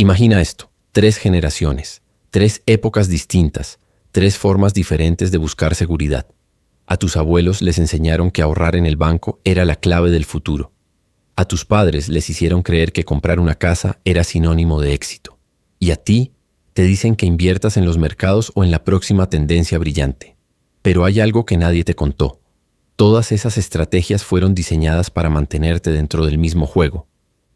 Imagina esto, 3 generaciones, 3 épocas distintas, 3 formas diferentes de buscar seguridad. A tus abuelos les enseñaron que ahorrar en el banco era la clave del futuro. A tus padres les hicieron creer que comprar una casa era sinónimo de éxito. Y a ti te dicen que inviertas en los mercados o en la próxima tendencia brillante. Pero hay algo que nadie te contó. Todas esas estrategias fueron diseñadas para mantenerte dentro del mismo juego,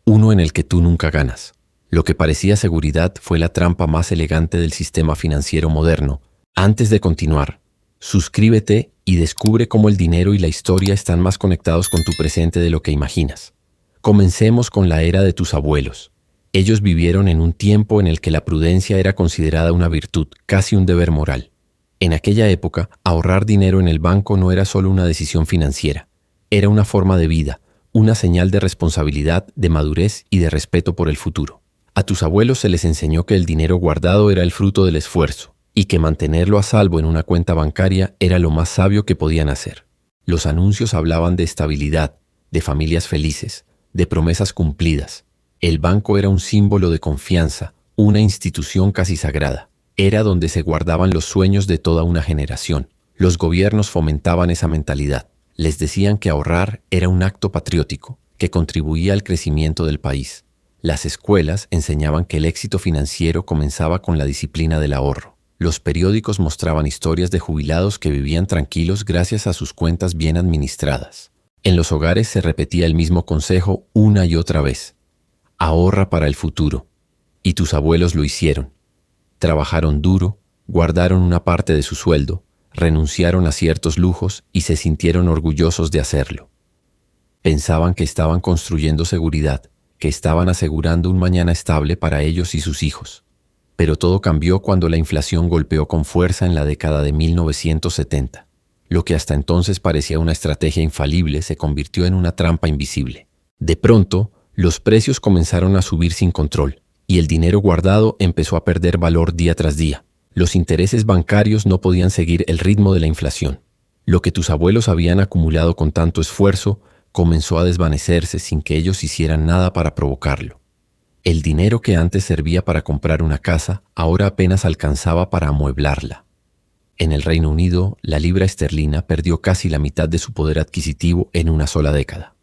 uno en el que tú nunca ganas. Lo que parecía seguridad fue la trampa más elegante del sistema financiero moderno. Antes de continuar, suscríbete y descubre cómo el dinero y la historia están más conectados con tu presente de lo que imaginas. Comencemos con la era de tus abuelos. Ellos vivieron en un tiempo en el que la prudencia era considerada una virtud, casi un deber moral. En aquella época, ahorrar dinero en el banco no era solo una decisión financiera, era una forma de vida, una señal de responsabilidad, de madurez y de respeto por el futuro. A tus abuelos se les enseñó que el dinero guardado era el fruto del esfuerzo y que mantenerlo a salvo en una cuenta bancaria era lo más sabio que podían hacer. Los anuncios hablaban de estabilidad, de familias felices, de promesas cumplidas. El banco era un símbolo de confianza, una institución casi sagrada. Era donde se guardaban los sueños de toda una generación. Los gobiernos fomentaban esa mentalidad. Les decían que ahorrar era un acto patriótico, que contribuía al crecimiento del país. Las escuelas enseñaban que el éxito financiero comenzaba con la disciplina del ahorro. Los periódicos mostraban historias de jubilados que vivían tranquilos gracias a sus cuentas bien administradas. En los hogares se repetía el mismo consejo una y otra vez. Ahorra para el futuro. Y tus abuelos lo hicieron. Trabajaron duro, guardaron una parte de su sueldo, renunciaron a ciertos lujos y se sintieron orgullosos de hacerlo. Pensaban que estaban construyendo seguridad, que estaban asegurando un mañana estable para ellos y sus hijos. Pero todo cambió cuando la inflación golpeó con fuerza en la década de 1970. Lo que hasta entonces parecía una estrategia infalible se convirtió en una trampa invisible. De pronto, los precios comenzaron a subir sin control y el dinero guardado empezó a perder valor día tras día. Los intereses bancarios no podían seguir el ritmo de la inflación. Lo que tus abuelos habían acumulado con tanto esfuerzo comenzó a desvanecerse sin que ellos hicieran nada para provocarlo. El dinero que antes servía para comprar una casa ahora apenas alcanzaba para amueblarla. En el Reino Unido, la libra esterlina perdió casi la mitad de su poder adquisitivo en una sola década.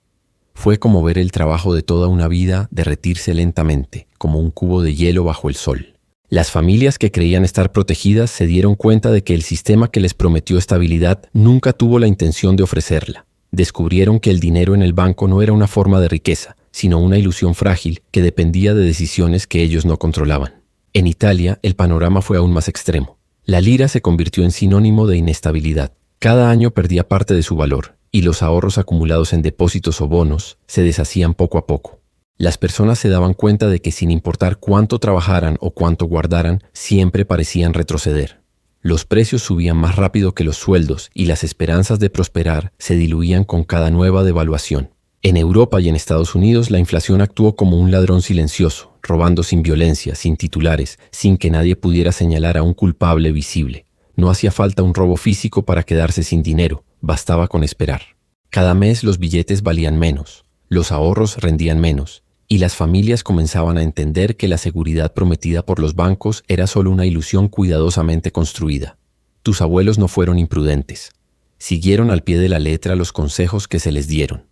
Fue como ver el trabajo de toda una vida derretirse lentamente, como un cubo de hielo bajo el sol. Las familias que creían estar protegidas se dieron cuenta de que el sistema que les prometió estabilidad nunca tuvo la intención de ofrecerla. Descubrieron que el dinero en el banco no era una forma de riqueza, sino una ilusión frágil que dependía de decisiones que ellos no controlaban. En Italia, el panorama fue aún más extremo. La lira se convirtió en sinónimo de inestabilidad. Cada año perdía parte de su valor, y los ahorros acumulados en depósitos o bonos se deshacían poco a poco. Las personas se daban cuenta de que sin importar cuánto trabajaran o cuánto guardaran, siempre parecían retroceder. Los precios subían más rápido que los sueldos y las esperanzas de prosperar se diluían con cada nueva devaluación. En Europa y en Estados Unidos la inflación actuó como un ladrón silencioso, robando sin violencia, sin titulares, sin que nadie pudiera señalar a un culpable visible. No hacía falta un robo físico para quedarse sin dinero, bastaba con esperar. Cada mes los billetes valían menos, los ahorros rendían menos, y las familias comenzaban a entender que la seguridad prometida por los bancos era solo una ilusión cuidadosamente construida. Tus abuelos no fueron imprudentes. Siguieron al pie de la letra los consejos que se les dieron.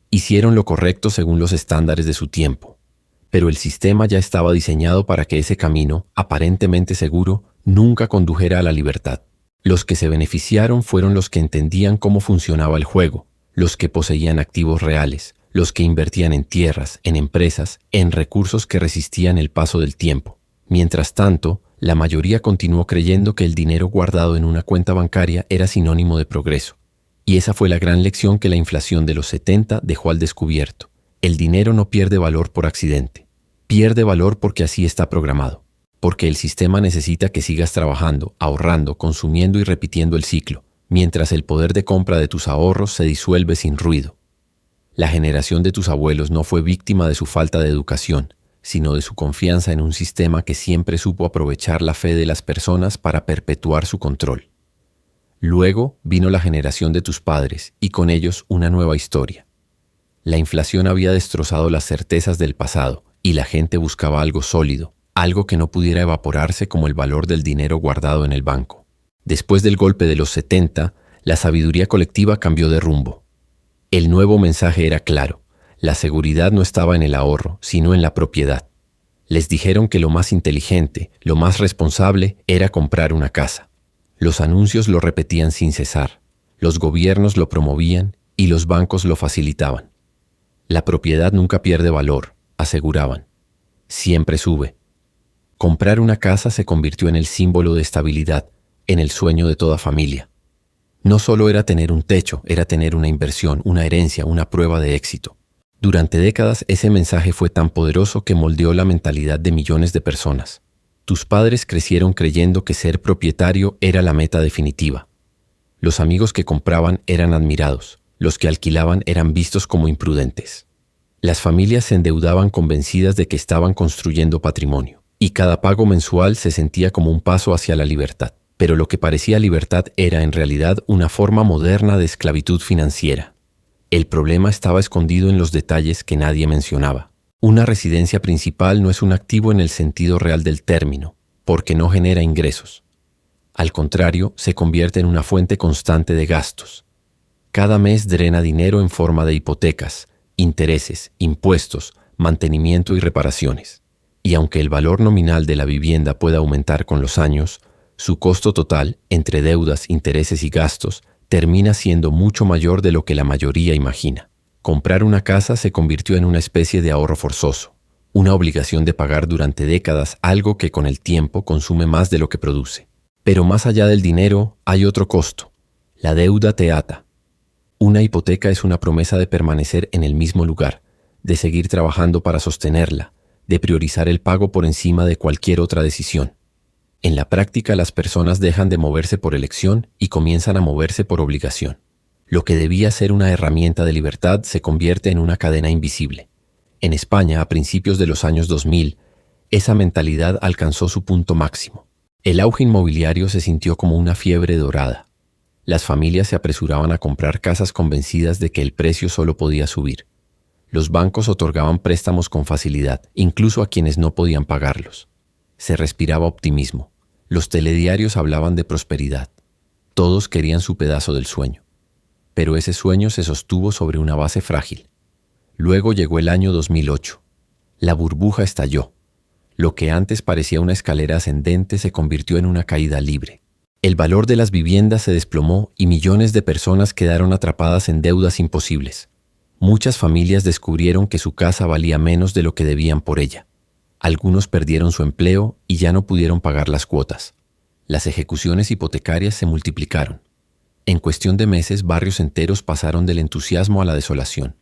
Hicieron lo correcto según los estándares de su tiempo. Pero el sistema ya estaba diseñado para que ese camino, aparentemente seguro, nunca condujera a la libertad. Los que se beneficiaron fueron los que entendían cómo funcionaba el juego, los que poseían activos reales, los que invertían en tierras, en empresas, en recursos que resistían el paso del tiempo. Mientras tanto, la mayoría continuó creyendo que el dinero guardado en una cuenta bancaria era sinónimo de progreso. Y esa fue la gran lección que la inflación de los 70 dejó al descubierto. El dinero no pierde valor por accidente. Pierde valor porque así está programado. Porque el sistema necesita que sigas trabajando, ahorrando, consumiendo y repitiendo el ciclo, mientras el poder de compra de tus ahorros se disuelve sin ruido. La generación de tus abuelos no fue víctima de su falta de educación, sino de su confianza en un sistema que siempre supo aprovechar la fe de las personas para perpetuar su control. Luego vino la generación de tus padres y con ellos una nueva historia. La inflación había destrozado las certezas del pasado y la gente buscaba algo sólido, algo que no pudiera evaporarse como el valor del dinero guardado en el banco. Después del golpe de los 70, la sabiduría colectiva cambió de rumbo. El nuevo mensaje era claro: la seguridad no estaba en el ahorro, sino en la propiedad. Les dijeron que lo más inteligente, lo más responsable, era comprar una casa. Los anuncios lo repetían sin cesar, los gobiernos lo promovían y los bancos lo facilitaban. La propiedad nunca pierde valor, aseguraban. Siempre sube. Comprar una casa se convirtió en el símbolo de estabilidad, en el sueño de toda familia. No solo era tener un techo, era tener una inversión, una herencia, una prueba de éxito. Durante décadas ese mensaje fue tan poderoso que moldeó la mentalidad de millones de personas. Tus padres crecieron creyendo que ser propietario era la meta definitiva. Los amigos que compraban eran admirados, los que alquilaban eran vistos como imprudentes. Las familias se endeudaban convencidas de que estaban construyendo patrimonio, y cada pago mensual se sentía como un paso hacia la libertad. Pero lo que parecía libertad era en realidad una forma moderna de esclavitud financiera. El problema estaba escondido en los detalles que nadie mencionaba. Una residencia principal no es un activo en el sentido real del término, porque no genera ingresos. Al contrario, se convierte en una fuente constante de gastos. Cada mes drena dinero en forma de hipotecas, intereses, impuestos, mantenimiento y reparaciones. Y aunque el valor nominal de la vivienda pueda aumentar con los años, su costo total, entre deudas, intereses y gastos, termina siendo mucho mayor de lo que la mayoría imagina. Comprar una casa se convirtió en una especie de ahorro forzoso, una obligación de pagar durante décadas algo que con el tiempo consume más de lo que produce. Pero más allá del dinero, hay otro costo. La deuda te ata. Una hipoteca es una promesa de permanecer en el mismo lugar, de seguir trabajando para sostenerla, de priorizar el pago por encima de cualquier otra decisión. En la práctica, las personas dejan de moverse por elección y comienzan a moverse por obligación. Lo que debía ser una herramienta de libertad se convierte en una cadena invisible. En España, a principios de los años 2000, esa mentalidad alcanzó su punto máximo. El auge inmobiliario se sintió como una fiebre dorada. Las familias se apresuraban a comprar casas convencidas de que el precio solo podía subir. Los bancos otorgaban préstamos con facilidad, incluso a quienes no podían pagarlos. Se respiraba optimismo. Los telediarios hablaban de prosperidad. Todos querían su pedazo del sueño. Pero ese sueño se sostuvo sobre una base frágil. Luego llegó el año 2008. La burbuja estalló. Lo que antes parecía una escalera ascendente se convirtió en una caída libre. El valor de las viviendas se desplomó y millones de personas quedaron atrapadas en deudas imposibles. Muchas familias descubrieron que su casa valía menos de lo que debían por ella. Algunos perdieron su empleo y ya no pudieron pagar las cuotas. Las ejecuciones hipotecarias se multiplicaron. En cuestión de meses, barrios enteros pasaron del entusiasmo a la desolación.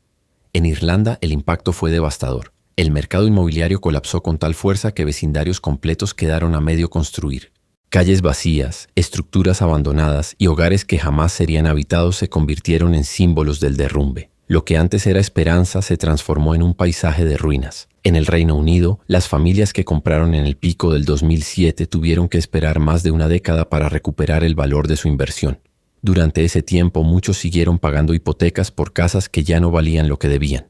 En Irlanda, el impacto fue devastador. El mercado inmobiliario colapsó con tal fuerza que vecindarios completos quedaron a medio construir. Calles vacías, estructuras abandonadas y hogares que jamás serían habitados se convirtieron en símbolos del derrumbe. Lo que antes era esperanza se transformó en un paisaje de ruinas. En el Reino Unido, las familias que compraron en el pico del 2007 tuvieron que esperar más de una década para recuperar el valor de su inversión. Durante ese tiempo, muchos siguieron pagando hipotecas por casas que ya no valían lo que debían.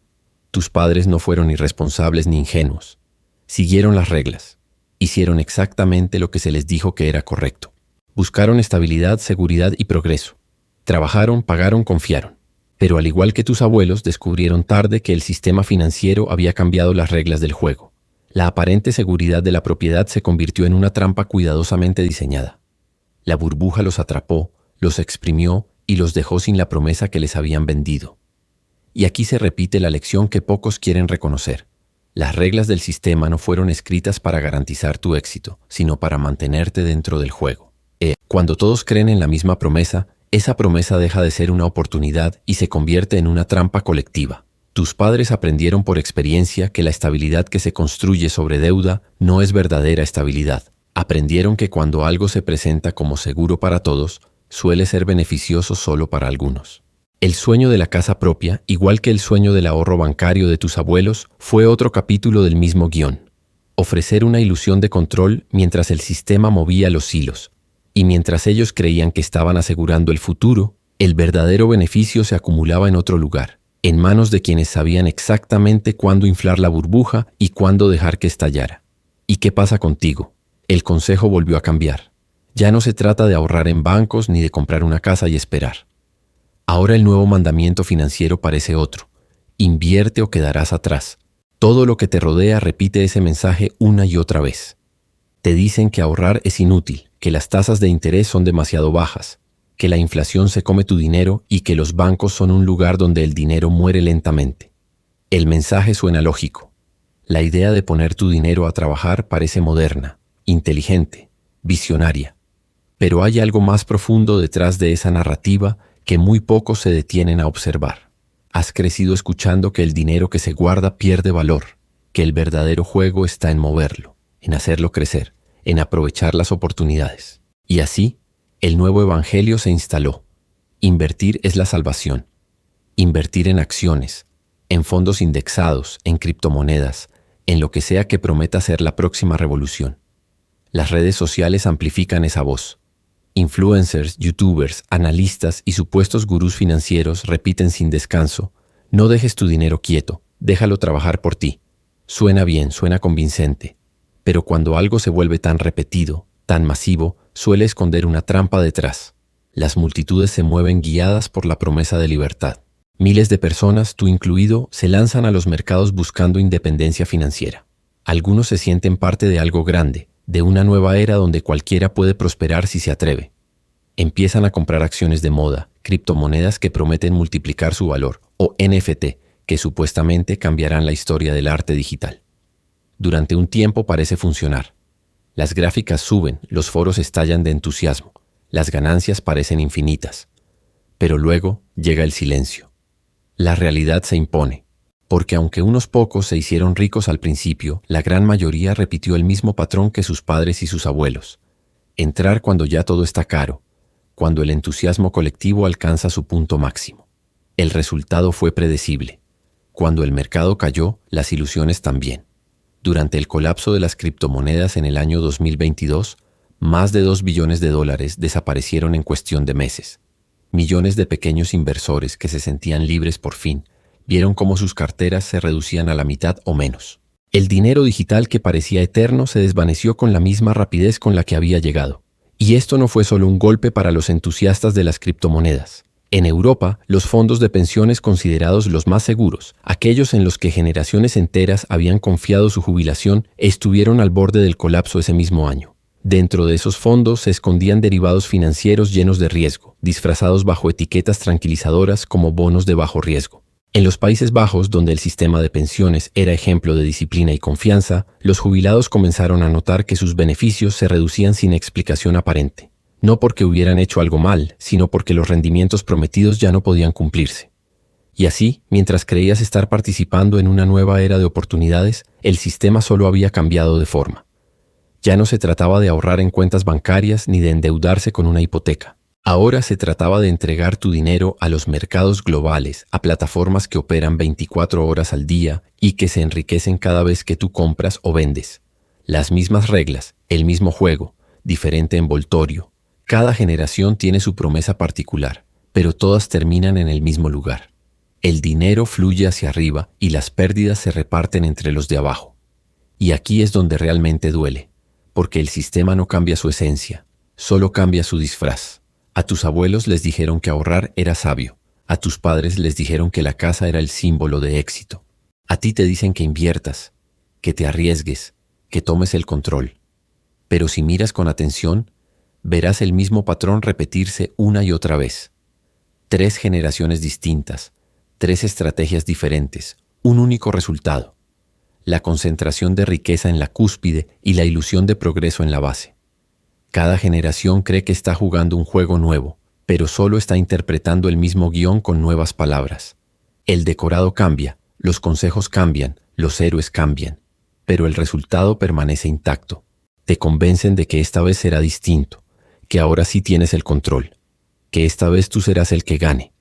Tus padres no fueron irresponsables ni ingenuos. Siguieron las reglas. Hicieron exactamente lo que se les dijo que era correcto. Buscaron estabilidad, seguridad y progreso. Trabajaron, pagaron, confiaron. Pero al igual que tus abuelos, descubrieron tarde que el sistema financiero había cambiado las reglas del juego. La aparente seguridad de la propiedad se convirtió en una trampa cuidadosamente diseñada. La burbuja los atrapó, los exprimió y los dejó sin la promesa que les habían vendido. Y aquí se repite la lección que pocos quieren reconocer. Las reglas del sistema no fueron escritas para garantizar tu éxito, sino para mantenerte dentro del juego. Cuando todos creen en la misma promesa, esa promesa deja de ser una oportunidad y se convierte en una trampa colectiva. Tus padres aprendieron por experiencia que la estabilidad que se construye sobre deuda no es verdadera estabilidad. Aprendieron que cuando algo se presenta como seguro para todos, suele ser beneficioso solo para algunos. El sueño de la casa propia, igual que el sueño del ahorro bancario de tus abuelos, fue otro capítulo del mismo guión. Ofrecer una ilusión de control mientras el sistema movía los hilos. Y mientras ellos creían que estaban asegurando el futuro, el verdadero beneficio se acumulaba en otro lugar, en manos de quienes sabían exactamente cuándo inflar la burbuja y cuándo dejar que estallara. ¿Y qué pasa contigo? El consejo volvió a cambiar. Ya no se trata de ahorrar en bancos ni de comprar una casa y esperar. Ahora el nuevo mandamiento financiero parece otro. Invierte o quedarás atrás. Todo lo que te rodea repite ese mensaje una y otra vez. Te dicen que ahorrar es inútil, que las tasas de interés son demasiado bajas, que la inflación se come tu dinero y que los bancos son un lugar donde el dinero muere lentamente. El mensaje suena lógico. La idea de poner tu dinero a trabajar parece moderna, inteligente, visionaria. Pero hay algo más profundo detrás de esa narrativa que muy pocos se detienen a observar. Has crecido escuchando que el dinero que se guarda pierde valor, que el verdadero juego está en moverlo, en hacerlo crecer, en aprovechar las oportunidades. Y así, el nuevo evangelio se instaló. Invertir es la salvación. Invertir en acciones, en fondos indexados, en criptomonedas, en lo que sea que prometa ser la próxima revolución. Las redes sociales amplifican esa voz. Influencers, youtubers, analistas y supuestos gurús financieros repiten sin descanso: no dejes tu dinero quieto, déjalo trabajar por ti. Suena bien, suena convincente, pero cuando algo se vuelve tan repetido, tan masivo, suele esconder una trampa detrás. Las multitudes se mueven guiadas por la promesa de libertad. Miles de personas, tú incluido, se lanzan a los mercados buscando independencia financiera. Algunos se sienten parte de algo grande, de una nueva era donde cualquiera puede prosperar si se atreve. Empiezan a comprar acciones de moda, criptomonedas que prometen multiplicar su valor, o NFT, que supuestamente cambiarán la historia del arte digital. Durante un tiempo parece funcionar. Las gráficas suben, los foros estallan de entusiasmo, las ganancias parecen infinitas. Pero luego llega el silencio. La realidad se impone. Porque aunque unos pocos se hicieron ricos al principio, la gran mayoría repitió el mismo patrón que sus padres y sus abuelos. Entrar cuando ya todo está caro, cuando el entusiasmo colectivo alcanza su punto máximo. El resultado fue predecible. Cuando el mercado cayó, las ilusiones también. Durante el colapso de las criptomonedas en el año 2022, más de $2 billones desaparecieron en cuestión de meses. Millones de pequeños inversores que se sentían libres por fin, vieron cómo sus carteras se reducían a la mitad o menos. El dinero digital que parecía eterno se desvaneció con la misma rapidez con la que había llegado. Y esto no fue solo un golpe para los entusiastas de las criptomonedas. En Europa, los fondos de pensiones considerados los más seguros, aquellos en los que generaciones enteras habían confiado su jubilación, estuvieron al borde del colapso ese mismo año. Dentro de esos fondos se escondían derivados financieros llenos de riesgo, disfrazados bajo etiquetas tranquilizadoras como bonos de bajo riesgo. En los Países Bajos, donde el sistema de pensiones era ejemplo de disciplina y confianza, los jubilados comenzaron a notar que sus beneficios se reducían sin explicación aparente. No porque hubieran hecho algo mal, sino porque los rendimientos prometidos ya no podían cumplirse. Y así, mientras creías estar participando en una nueva era de oportunidades, el sistema solo había cambiado de forma. Ya no se trataba de ahorrar en cuentas bancarias ni de endeudarse con una hipoteca. Ahora se trataba de entregar tu dinero a los mercados globales, a plataformas que operan 24 horas al día y que se enriquecen cada vez que tú compras o vendes. Las mismas reglas, el mismo juego, diferente envoltorio. Cada generación tiene su promesa particular, pero todas terminan en el mismo lugar. El dinero fluye hacia arriba y las pérdidas se reparten entre los de abajo. Y aquí es donde realmente duele, porque el sistema no cambia su esencia, solo cambia su disfraz. A tus abuelos les dijeron que ahorrar era sabio. A tus padres les dijeron que la casa era el símbolo de éxito. A ti te dicen que inviertas, que te arriesgues, que tomes el control. Pero si miras con atención, verás el mismo patrón repetirse una y otra vez. 3 generaciones distintas, 3 estrategias diferentes, un único resultado. La concentración de riqueza en la cúspide y la ilusión de progreso en la base. Cada generación cree que está jugando un juego nuevo, pero solo está interpretando el mismo guión con nuevas palabras. El decorado cambia, los consejos cambian, los héroes cambian, pero el resultado permanece intacto. Te convencen de que esta vez será distinto, que ahora sí tienes el control, que esta vez tú serás el que gane.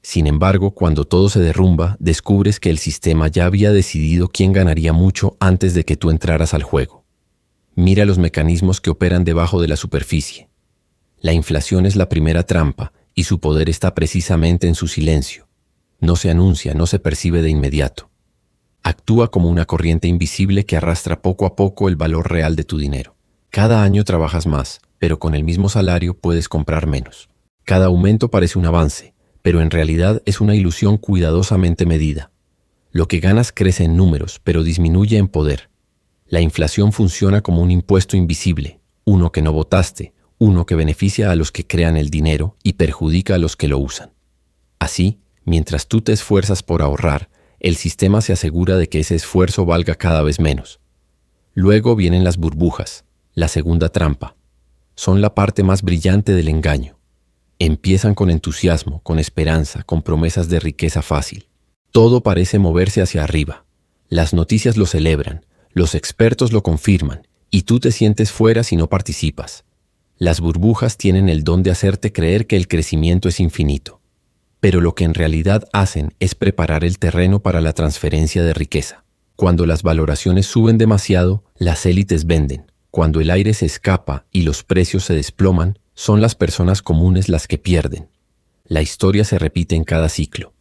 Sin embargo, cuando todo se derrumba, descubres que el sistema ya había decidido quién ganaría mucho antes de que tú entraras al juego. Mira los mecanismos que operan debajo de la superficie. La inflación es la primera trampa y su poder está precisamente en su silencio. No se anuncia, no se percibe de inmediato. Actúa como una corriente invisible que arrastra poco a poco el valor real de tu dinero. Cada año trabajas más, pero con el mismo salario puedes comprar menos. Cada aumento parece un avance, pero en realidad es una ilusión cuidadosamente medida. Lo que ganas crece en números, pero disminuye en poder. La inflación funciona como un impuesto invisible, uno que no votaste, uno que beneficia a los que crean el dinero y perjudica a los que lo usan. Así, mientras tú te esfuerzas por ahorrar, el sistema se asegura de que ese esfuerzo valga cada vez menos. Luego vienen las burbujas, la segunda trampa. Son la parte más brillante del engaño. Empiezan con entusiasmo, con esperanza, con promesas de riqueza fácil. Todo parece moverse hacia arriba. Las noticias lo celebran, los expertos lo confirman, y tú te sientes fuera si no participas. Las burbujas tienen el don de hacerte creer que el crecimiento es infinito. Pero lo que en realidad hacen es preparar el terreno para la transferencia de riqueza. Cuando las valoraciones suben demasiado, las élites venden. Cuando el aire se escapa y los precios se desploman, son las personas comunes las que pierden. La historia se repite en cada ciclo.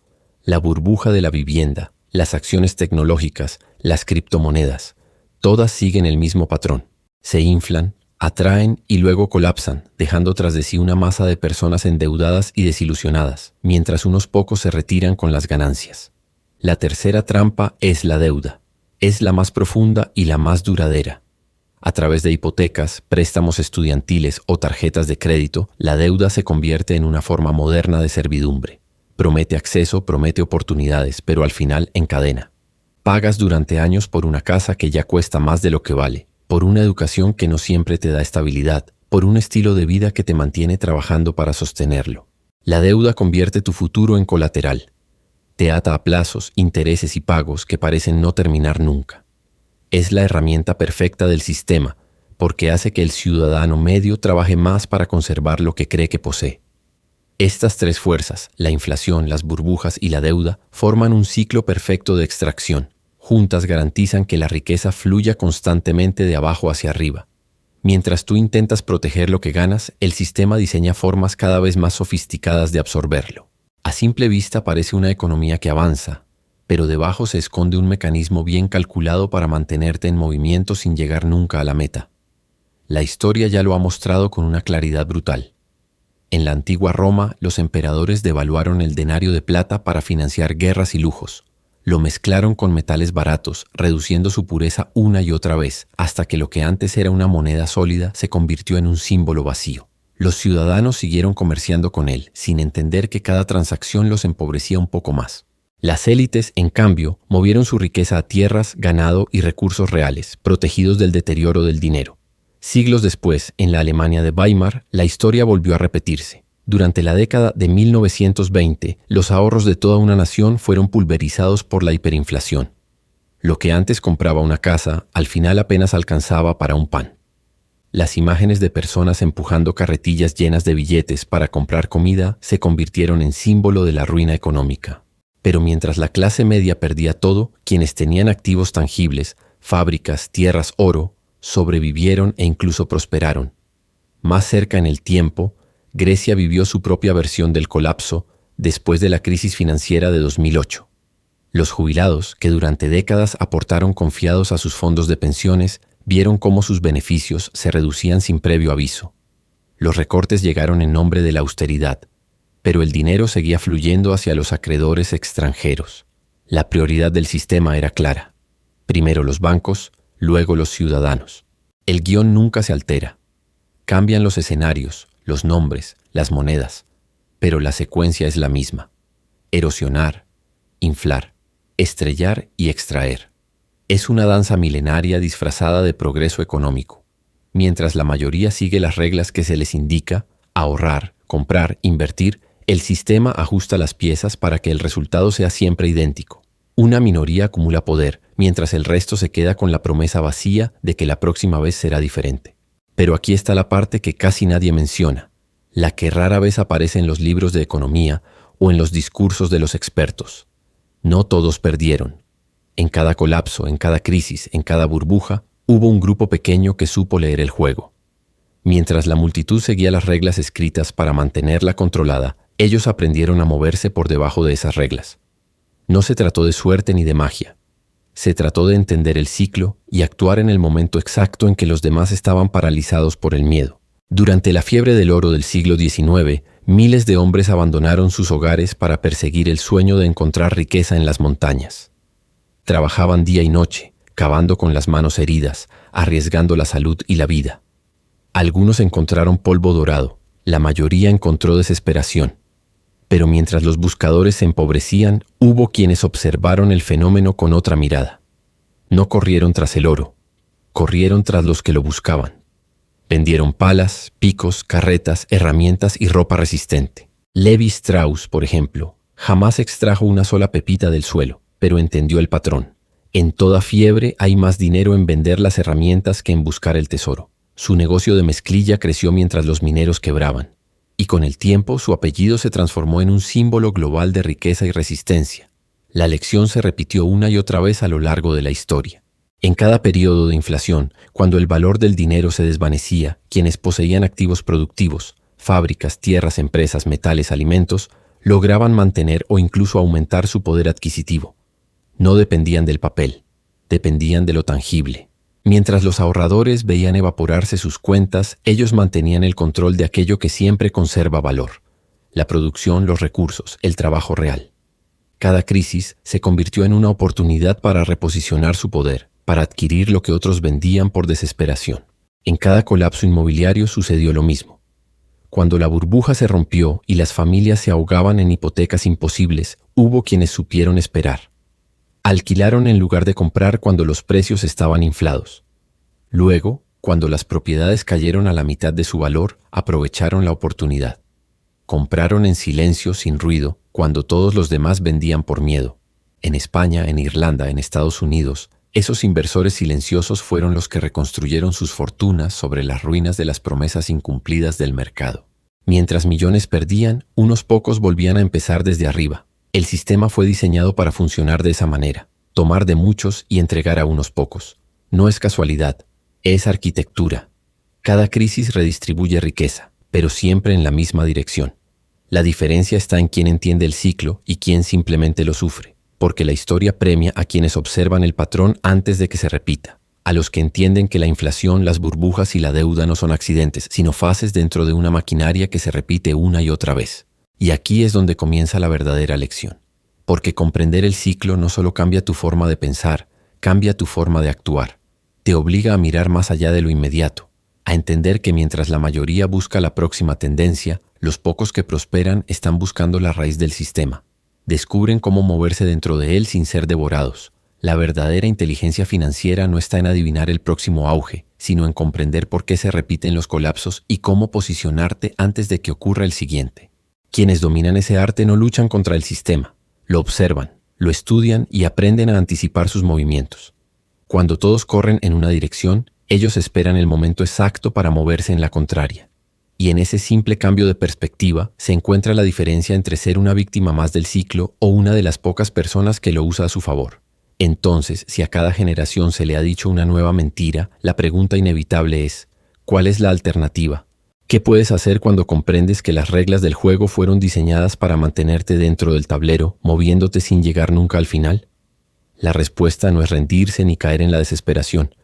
La burbuja de la vivienda, las acciones tecnológicas, las criptomonedas, todas siguen el mismo patrón. Se inflan, atraen y luego colapsan, dejando tras de sí una masa de personas endeudadas y desilusionadas, mientras unos pocos se retiran con las ganancias. La tercera trampa es la deuda. Es la más profunda y la más duradera. A través de hipotecas, préstamos estudiantiles o tarjetas de crédito, la deuda se convierte en una forma moderna de servidumbre. Promete acceso, promete oportunidades, pero al final encadena. Pagas durante años por una casa que ya cuesta más de lo que vale, por una educación que no siempre te da estabilidad, por un estilo de vida que te mantiene trabajando para sostenerlo. La deuda convierte tu futuro en colateral. Te ata a plazos, intereses y pagos que parecen no terminar nunca. Es la herramienta perfecta del sistema, porque hace que el ciudadano medio trabaje más para conservar lo que cree que posee. Estas tres fuerzas, la inflación, las burbujas y la deuda, forman un ciclo perfecto de extracción. Juntas garantizan que la riqueza fluya constantemente de abajo hacia arriba. Mientras tú intentas proteger lo que ganas, el sistema diseña formas cada vez más sofisticadas de absorberlo. A simple vista parece una economía que avanza, pero debajo se esconde un mecanismo bien calculado para mantenerte en movimiento sin llegar nunca a la meta. La historia ya lo ha mostrado con una claridad brutal. En la antigua Roma, los emperadores devaluaron el denario de plata para financiar guerras y lujos. Lo mezclaron con metales baratos, reduciendo su pureza una y otra vez, hasta que lo que antes era una moneda sólida se convirtió en un símbolo vacío. Los ciudadanos siguieron comerciando con él, sin entender que cada transacción los empobrecía un poco más. Las élites, en cambio, movieron su riqueza a tierras, ganado y recursos reales, protegidos del deterioro del dinero. Siglos después, en la Alemania de Weimar, la historia volvió a repetirse. Durante la década de 1920, los ahorros de toda una nación fueron pulverizados por la hiperinflación. Lo que antes compraba una casa, al final apenas alcanzaba para un pan. Las imágenes de personas empujando carretillas llenas de billetes para comprar comida se convirtieron en símbolo de la ruina económica. Pero mientras la clase media perdía todo, quienes tenían activos tangibles, fábricas, tierras, oro, sobrevivieron e incluso prosperaron. Más cerca en el tiempo, Grecia vivió su propia versión del colapso después de la crisis financiera de 2008. Los jubilados, que durante décadas aportaron confiados a sus fondos de pensiones, vieron cómo sus beneficios se reducían sin previo aviso. Los recortes llegaron en nombre de la austeridad, pero el dinero seguía fluyendo hacia los acreedores extranjeros. La prioridad del sistema era clara. Primero los bancos, luego los ciudadanos. El guión nunca se altera. Cambian los escenarios, los nombres, las monedas, pero la secuencia es la misma. Erosionar, inflar, estrellar y extraer. Es una danza milenaria disfrazada de progreso económico. Mientras la mayoría sigue las reglas que se les indica, ahorrar, comprar, invertir, el sistema ajusta las piezas para que el resultado sea siempre idéntico. Una minoría acumula poder, mientras el resto se queda con la promesa vacía de que la próxima vez será diferente. Pero aquí está la parte que casi nadie menciona, la que rara vez aparece en los libros de economía o en los discursos de los expertos. No todos perdieron. En cada colapso, en cada crisis, en cada burbuja, hubo un grupo pequeño que supo leer el juego. Mientras la multitud seguía las reglas escritas para mantenerla controlada, ellos aprendieron a moverse por debajo de esas reglas. No se trató de suerte ni de magia. Se trató de entender el ciclo y actuar en el momento exacto en que los demás estaban paralizados por el miedo. Durante la fiebre del oro del siglo XIX, miles de hombres abandonaron sus hogares para perseguir el sueño de encontrar riqueza en las montañas. Trabajaban día y noche, cavando con las manos heridas, arriesgando la salud y la vida. Algunos encontraron polvo dorado, la mayoría encontró desesperación. Pero mientras los buscadores se empobrecían, hubo quienes observaron el fenómeno con otra mirada. No corrieron tras el oro, corrieron tras los que lo buscaban. Vendieron palas, picos, carretas, herramientas y ropa resistente. Levi Strauss, por ejemplo, jamás extrajo una sola pepita del suelo, pero entendió el patrón. En toda fiebre hay más dinero en vender las herramientas que en buscar el tesoro. Su negocio de mezclilla creció mientras los mineros quebraban. Y con el tiempo su apellido se transformó en un símbolo global de riqueza y resistencia. La lección se repitió una y otra vez a lo largo de la historia. En cada periodo de inflación, cuando el valor del dinero se desvanecía, quienes poseían activos productivos, fábricas, tierras, empresas, metales, alimentos, lograban mantener o incluso aumentar su poder adquisitivo. No dependían del papel, dependían de lo tangible. Mientras los ahorradores veían evaporarse sus cuentas, ellos mantenían el control de aquello que siempre conserva valor: la producción, los recursos, el trabajo real. Cada crisis se convirtió en una oportunidad para reposicionar su poder, para adquirir lo que otros vendían por desesperación. En cada colapso inmobiliario sucedió lo mismo. Cuando la burbuja se rompió y las familias se ahogaban en hipotecas imposibles, hubo quienes supieron esperar. Alquilaron en lugar de comprar cuando los precios estaban inflados. Luego, cuando las propiedades cayeron a la mitad de su valor, aprovecharon la oportunidad. Compraron en silencio, sin ruido, cuando todos los demás vendían por miedo. En España, en Irlanda, en Estados Unidos, esos inversores silenciosos fueron los que reconstruyeron sus fortunas sobre las ruinas de las promesas incumplidas del mercado. Mientras millones perdían, unos pocos volvían a empezar desde arriba. El sistema fue diseñado para funcionar de esa manera: tomar de muchos y entregar a unos pocos. No es casualidad, es arquitectura. Cada crisis redistribuye riqueza, pero siempre en la misma dirección. La diferencia está en quién entiende el ciclo y quién simplemente lo sufre, porque la historia premia a quienes observan el patrón antes de que se repita, a los que entienden que la inflación, las burbujas y la deuda no son accidentes, sino fases dentro de una maquinaria que se repite una y otra vez. Y aquí es donde comienza la verdadera lección, porque comprender el ciclo no solo cambia tu forma de pensar, cambia tu forma de actuar. Te obliga a mirar más allá de lo inmediato, a entender que mientras la mayoría busca la próxima tendencia, los pocos que prosperan están buscando la raíz del sistema. Descubren cómo moverse dentro de él sin ser devorados. La verdadera inteligencia financiera no está en adivinar el próximo auge, sino en comprender por qué se repiten los colapsos y cómo posicionarte antes de que ocurra el siguiente. Quienes dominan ese arte no luchan contra el sistema, lo observan, lo estudian y aprenden a anticipar sus movimientos. Cuando todos corren en una dirección, ellos esperan el momento exacto para moverse en la contraria. Y en ese simple cambio de perspectiva se encuentra la diferencia entre ser una víctima más del ciclo o una de las pocas personas que lo usa a su favor. Entonces, si a cada generación se le ha dicho una nueva mentira, la pregunta inevitable es: ¿cuál es la alternativa? ¿Qué puedes hacer cuando comprendes que las reglas del juego fueron diseñadas para mantenerte dentro del tablero, moviéndote sin llegar nunca al final? La respuesta no es rendirse ni caer en la desesperación.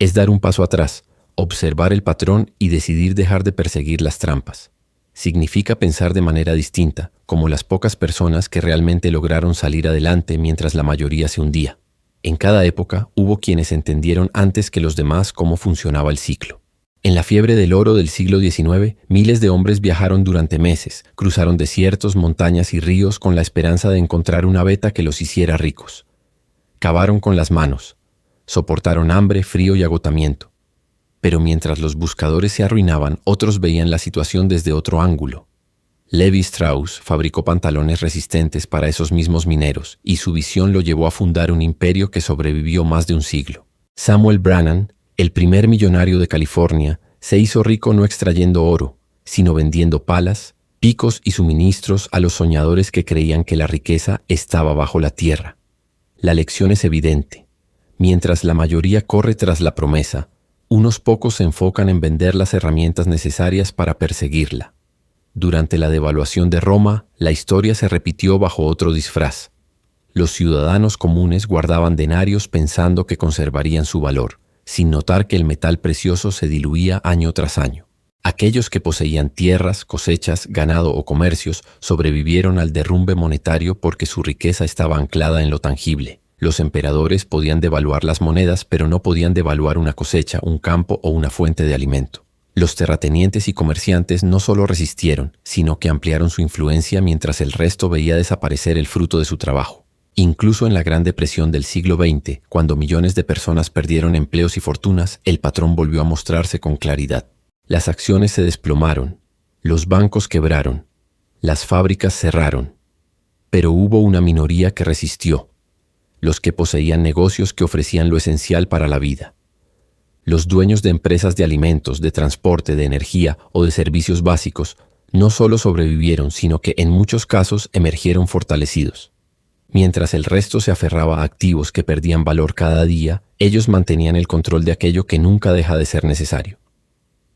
Es dar un paso atrás, observar el patrón y decidir dejar de perseguir las trampas. Significa pensar de manera distinta, como las pocas personas que realmente lograron salir adelante mientras la mayoría se hundía. En cada época hubo quienes entendieron antes que los demás cómo funcionaba el ciclo. En la fiebre del oro del siglo XIX, miles de hombres viajaron durante meses, cruzaron desiertos, montañas y ríos con la esperanza de encontrar una veta que los hiciera ricos. Cavaron con las manos, soportaron hambre, frío y agotamiento. Pero mientras los buscadores se arruinaban, otros veían la situación desde otro ángulo. Levi Strauss fabricó pantalones resistentes para esos mismos mineros, y su visión lo llevó a fundar un imperio que sobrevivió más de un siglo. Samuel Brannan, el primer millonario de California, se hizo rico no extrayendo oro, sino vendiendo palas, picos y suministros a los soñadores que creían que la riqueza estaba bajo la tierra. La lección es evidente. Mientras la mayoría corre tras la promesa, unos pocos se enfocan en vender las herramientas necesarias para perseguirla. Durante la devaluación de Roma, la historia se repitió bajo otro disfraz. Los ciudadanos comunes guardaban denarios pensando que conservarían su valor, sin notar que el metal precioso se diluía año tras año. Aquellos que poseían tierras, cosechas, ganado o comercios sobrevivieron al derrumbe monetario porque su riqueza estaba anclada en lo tangible. Los emperadores podían devaluar las monedas, pero no podían devaluar una cosecha, un campo o una fuente de alimento. Los terratenientes y comerciantes no solo resistieron, sino que ampliaron su influencia mientras el resto veía desaparecer el fruto de su trabajo. Incluso en la Gran Depresión del siglo XX, cuando millones de personas perdieron empleos y fortunas, el patrón volvió a mostrarse con claridad. Las acciones se desplomaron, los bancos quebraron, las fábricas cerraron, pero hubo una minoría que resistió, los que poseían negocios que ofrecían lo esencial para la vida. Los dueños de empresas de alimentos, de transporte, de energía o de servicios básicos no solo sobrevivieron, sino que en muchos casos emergieron fortalecidos. Mientras el resto se aferraba a activos que perdían valor cada día, ellos mantenían el control de aquello que nunca deja de ser necesario.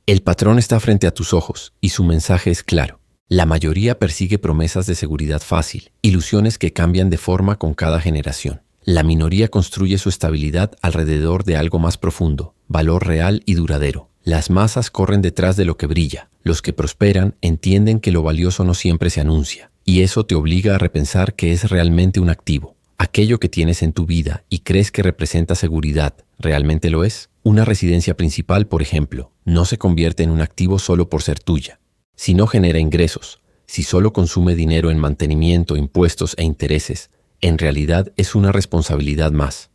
El patrón está frente a tus ojos y su mensaje es claro. La mayoría persigue promesas de seguridad fácil, ilusiones que cambian de forma con cada generación. La minoría construye su estabilidad alrededor de algo más profundo, valor real y duradero. Las masas corren detrás de lo que brilla. Los que prosperan entienden que lo valioso no siempre se anuncia, y eso te obliga a repensar qué es realmente un activo. Aquello que tienes en tu vida y crees que representa seguridad, ¿realmente lo es? Una residencia principal, por ejemplo, no se convierte en un activo solo por ser tuya. Si no genera ingresos, si solo consume dinero en mantenimiento, impuestos e intereses, en realidad es una responsabilidad más.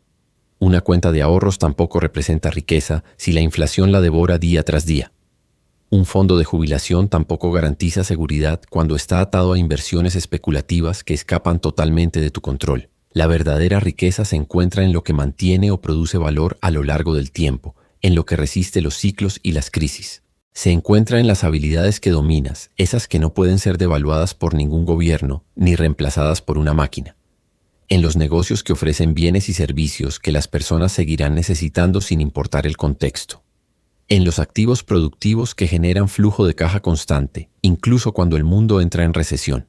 Una cuenta de ahorros tampoco representa riqueza si la inflación la devora día tras día. Un fondo de jubilación tampoco garantiza seguridad cuando está atado a inversiones especulativas que escapan totalmente de tu control. La verdadera riqueza se encuentra en lo que mantiene o produce valor a lo largo del tiempo, en lo que resiste los ciclos y las crisis. Se encuentra en las habilidades que dominas, esas que no pueden ser devaluadas por ningún gobierno ni reemplazadas por una máquina. En los negocios que ofrecen bienes y servicios que las personas seguirán necesitando sin importar el contexto. En los activos productivos que generan flujo de caja constante, incluso cuando el mundo entra en recesión.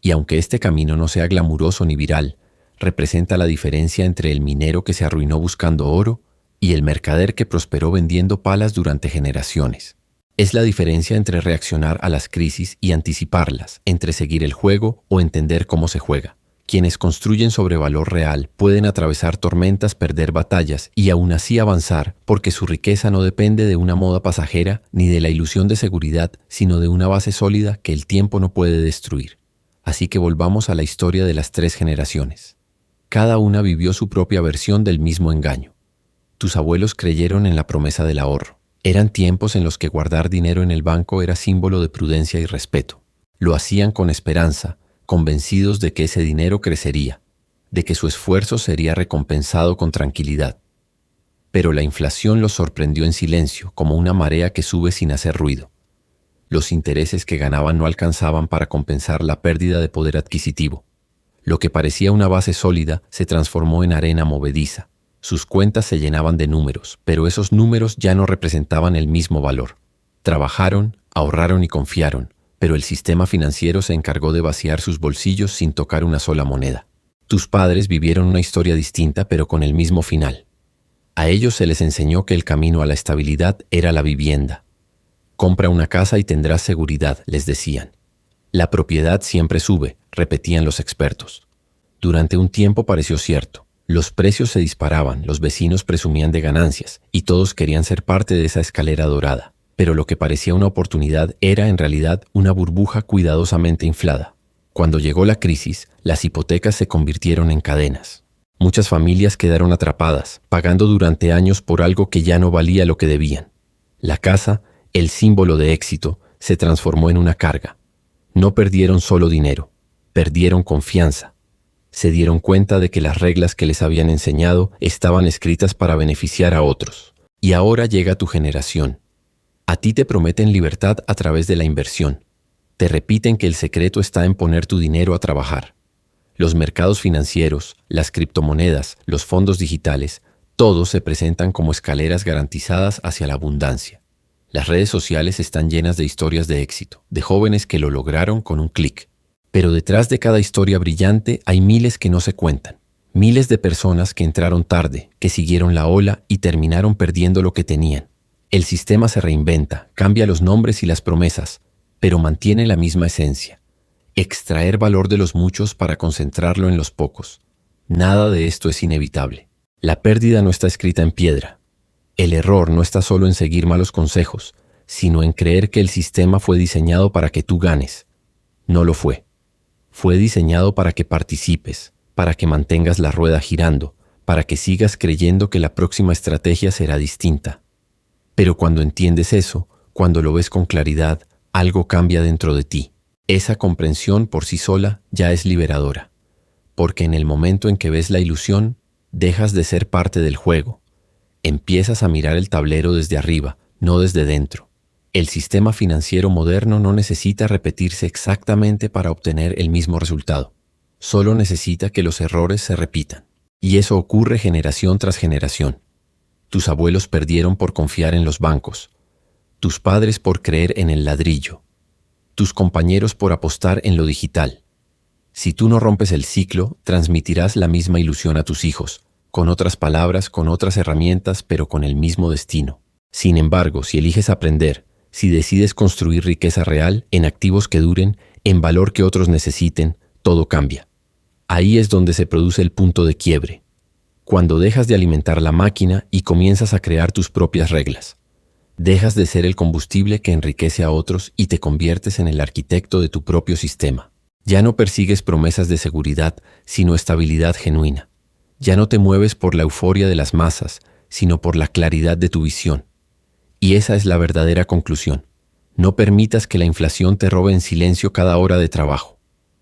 Y aunque este camino no sea glamuroso ni viral, representa la diferencia entre el minero que se arruinó buscando oro y el mercader que prosperó vendiendo palas durante generaciones. Es la diferencia entre reaccionar a las crisis y anticiparlas, entre seguir el juego o entender cómo se juega. Quienes construyen sobre valor real pueden atravesar tormentas, perder batallas y aún así avanzar porque su riqueza no depende de una moda pasajera ni de la ilusión de seguridad, sino de una base sólida que el tiempo no puede destruir. Así que volvamos a la historia de las 3 generaciones. Cada una vivió su propia versión del mismo engaño. Tus abuelos creyeron en la promesa del ahorro. Eran tiempos en los que guardar dinero en el banco era símbolo de prudencia y respeto. Lo hacían con esperanza, convencidos de que ese dinero crecería, de que su esfuerzo sería recompensado con tranquilidad. Pero la inflación los sorprendió en silencio, como una marea que sube sin hacer ruido. Los intereses que ganaban no alcanzaban para compensar la pérdida de poder adquisitivo. Lo que parecía una base sólida se transformó en arena movediza. Sus cuentas se llenaban de números, pero esos números ya no representaban el mismo valor. Trabajaron, ahorraron y confiaron, pero el sistema financiero se encargó de vaciar sus bolsillos sin tocar una sola moneda. Tus padres vivieron una historia distinta, pero con el mismo final. A ellos se les enseñó que el camino a la estabilidad era la vivienda. Compra una casa y tendrás seguridad, les decían. La propiedad siempre sube, repetían los expertos. Durante un tiempo pareció cierto. Los precios se disparaban, los vecinos presumían de ganancias y todos querían ser parte de esa escalera dorada. Pero lo que parecía una oportunidad era en realidad una burbuja cuidadosamente inflada. Cuando llegó la crisis, las hipotecas se convirtieron en cadenas. Muchas familias quedaron atrapadas, pagando durante años por algo que ya no valía lo que debían. La casa, el símbolo de éxito, se transformó en una carga. No perdieron solo dinero, perdieron confianza. Se dieron cuenta de que las reglas que les habían enseñado estaban escritas para beneficiar a otros. Y ahora llega tu generación. A ti te prometen libertad a través de la inversión. Te repiten que el secreto está en poner tu dinero a trabajar. Los mercados financieros, las criptomonedas, los fondos digitales, todos se presentan como escaleras garantizadas hacia la abundancia. Las redes sociales están llenas de historias de éxito, de jóvenes que lo lograron con un clic. Pero detrás de cada historia brillante hay miles que no se cuentan. Miles de personas que entraron tarde, que siguieron la ola y terminaron perdiendo lo que tenían. El sistema se reinventa, cambia los nombres y las promesas, pero mantiene la misma esencia. Extraer valor de los muchos para concentrarlo en los pocos. Nada de esto es inevitable. La pérdida no está escrita en piedra. El error no está solo en seguir malos consejos, sino en creer que el sistema fue diseñado para que tú ganes. No lo fue. Fue diseñado para que participes, para que mantengas la rueda girando, para que sigas creyendo que la próxima estrategia será distinta. Pero cuando entiendes eso, cuando lo ves con claridad, algo cambia dentro de ti. Esa comprensión por sí sola ya es liberadora, porque en el momento en que ves la ilusión, dejas de ser parte del juego. Empiezas a mirar el tablero desde arriba, no desde dentro. El sistema financiero moderno no necesita repetirse exactamente para obtener el mismo resultado. Solo necesita que los errores se repitan. Y eso ocurre generación tras generación. Tus abuelos perdieron por confiar en los bancos. Tus padres por creer en el ladrillo. Tus compañeros por apostar en lo digital. Si tú no rompes el ciclo, transmitirás la misma ilusión a tus hijos, con otras palabras, con otras herramientas, pero con el mismo destino. Sin embargo, si eliges aprender, si decides construir riqueza real, en activos que duren, en valor que otros necesiten, todo cambia. Ahí es donde se produce el punto de quiebre. Cuando dejas de alimentar la máquina y comienzas a crear tus propias reglas. Dejas de ser el combustible que enriquece a otros y te conviertes en el arquitecto de tu propio sistema. Ya no persigues promesas de seguridad, sino estabilidad genuina. Ya no te mueves por la euforia de las masas, sino por la claridad de tu visión. Y esa es la verdadera conclusión. No permitas que la inflación te robe en silencio cada hora de trabajo.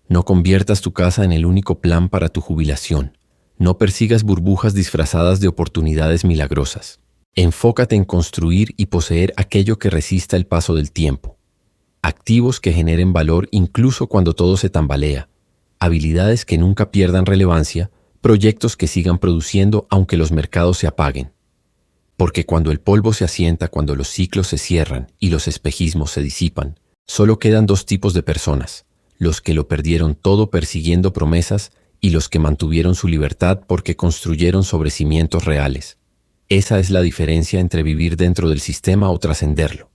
No conviertas tu casa en el único plan para tu jubilación. No persigas burbujas disfrazadas de oportunidades milagrosas. Enfócate en construir y poseer aquello que resista el paso del tiempo. Activos que generen valor incluso cuando todo se tambalea. Habilidades que nunca pierdan relevancia. Proyectos que sigan produciendo aunque los mercados se apaguen. Porque cuando el polvo se asienta, cuando los ciclos se cierran y los espejismos se disipan, solo quedan dos tipos de personas: los que lo perdieron todo persiguiendo promesas y los que mantuvieron su libertad porque construyeron sobre cimientos reales. Esa es la diferencia entre vivir dentro del sistema o trascenderlo,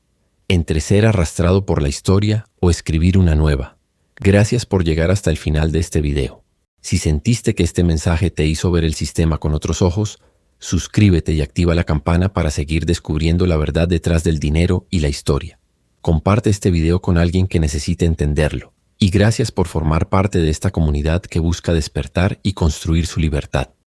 entre ser arrastrado por la historia o escribir una nueva. Gracias por llegar hasta el final de este video. Si sentiste que este mensaje te hizo ver el sistema con otros ojos, suscríbete y activa la campana para seguir descubriendo la verdad detrás del dinero y la historia. Comparte este video con alguien que necesite entenderlo. Y gracias por formar parte de esta comunidad que busca despertar y construir su libertad.